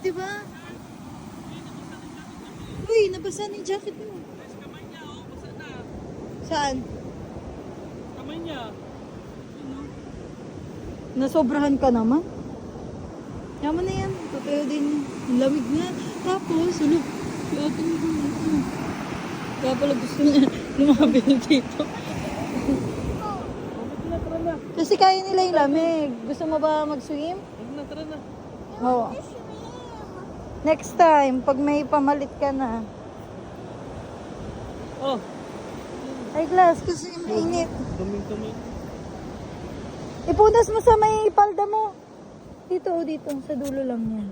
di ba? Uy, nabasa na yung jacket mo. Kamay niya, oh, basa na. Saan? Kamay niya. Nasobrahan ka naman. Yaman na yan. Tatayo din yan. Ang lamig na. Tapos, ulog. Kaya pala gusto niya lumabil dito. Tara na. Kasi kaya nila yung lamig. Gusto mo ba mag-swim? Tara na. Oo. Next time, pag may pamalit ka na. Oh, Ay, glass, kasi mainit. kaming. Ipunas mo sa may palda mo. Dito, dito. Sa dulo lang yan.